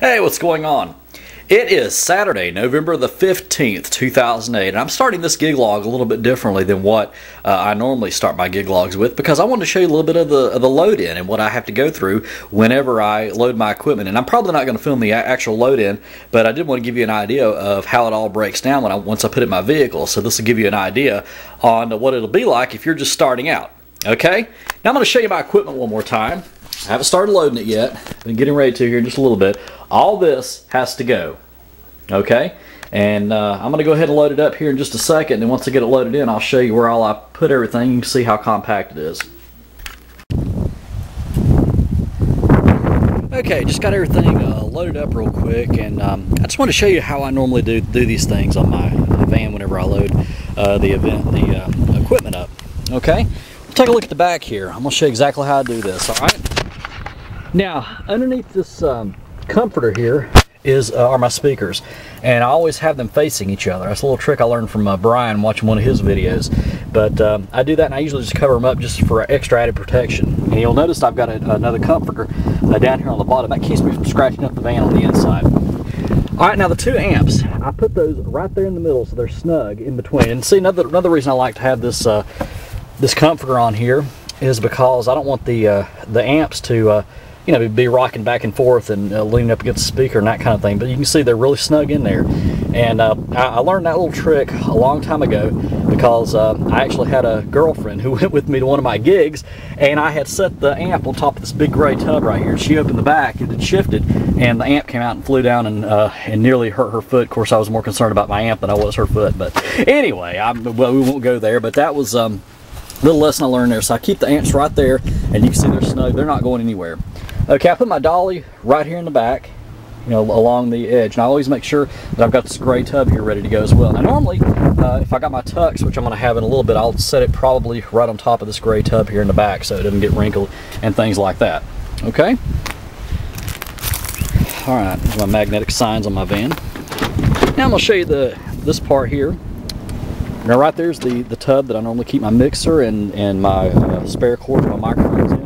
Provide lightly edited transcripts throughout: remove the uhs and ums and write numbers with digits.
Hey, what's going on? It is Saturday, November the 15th, 2008, and I'm starting this gig log a little bit differently than what I normally start my gig logs with, because I wanted to show you a little bit of the load-in and what I have to go through whenever I load my equipment. And I'm probably not going to film the actual load-in, but I did want to give you an idea of how it all breaks down once I put it in my vehicle. So this will give you an idea on what it'll be like if you're just starting out. Okay? Now I'm going to show you my equipment one more time. I haven't started loading it yet. Been getting ready to here in just a little bit. All this has to go. Okay? And I'm going to go ahead and load it up here in just a second. And once I get it loaded in, I'll show you where all I put everything. You can see how compact it is. Okay, just got everything loaded up real quick. And I just want to show you how I normally do these things on my van whenever I load the equipment up. Okay? We'll take a look at the back here. I'm going to show you exactly how I do this. All right? Now, underneath this comforter here are my speakers, and I always have them facing each other. That's a little trick I learned from Brian watching one of his videos. But I do that, and I usually just cover them up just for extra added protection. And you'll notice I've got another comforter down here on the bottom. That keeps me from scratching up the van on the inside. All right, now the two amps, I put those right there in the middle so they're snug in between. And see, another reason I like to have this this comforter on here is because I don't want the amps to you know, be rocking back and forth and leaning up against the speaker and that kind of thing. But you can see they're really snug in there. And I learned that little trick a long time ago because I actually had a girlfriend who went with me to one of my gigs, and I had set the amp on top of this big gray tub right here. She opened the back and it shifted, and the amp came out and flew down and nearly hurt her foot. Of course, I was more concerned about my amp than I was her foot. But anyway, well, we won't go there. But that was a little lesson I learned there. So I keep the amps right there, and you can see they're snug. They're not going anywhere. Okay, I put my dolly right here in the back, you know, along the edge. And I always make sure that I've got this gray tub here ready to go as well. Now normally, if I got my tux, which I'm going to have in a little bit, I'll set it probably right on top of this gray tub here in the back so it doesn't get wrinkled and things like that. Okay? Alright, there's my magnetic signs on my van. Now I'm going to show you this part here. Now right there's the tub that I normally keep my mixer and my spare cord for my microphones in.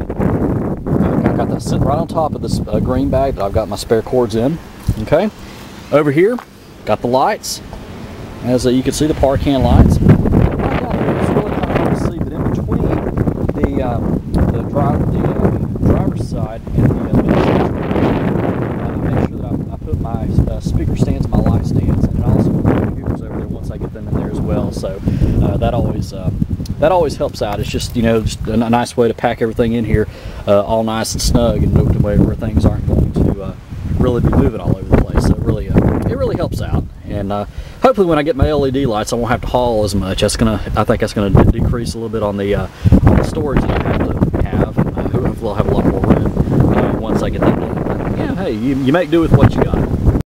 I've got that sitting right on top of this green bag that I've got my spare cords in. Okay, over here got the lights, as you can see, the Parcan lights. Right down here, it's really kind of hard to see, but in between the driver's side and the make sure that I put my speaker stands and my light stands, and also put my computers over there once I get them in there as well. So that always helps out. It's just, you know, just a nice way to pack everything in here all nice and snug, and the way where things aren't going to really be moving all over the place. So it really helps out. And hopefully when I get my LED lights, I won't have to haul as much. I think that's gonna decrease a little bit on the storage that I have to have. Hopefully I'll have a lot more room once I get that done. But yeah, hey, you make do with what you got.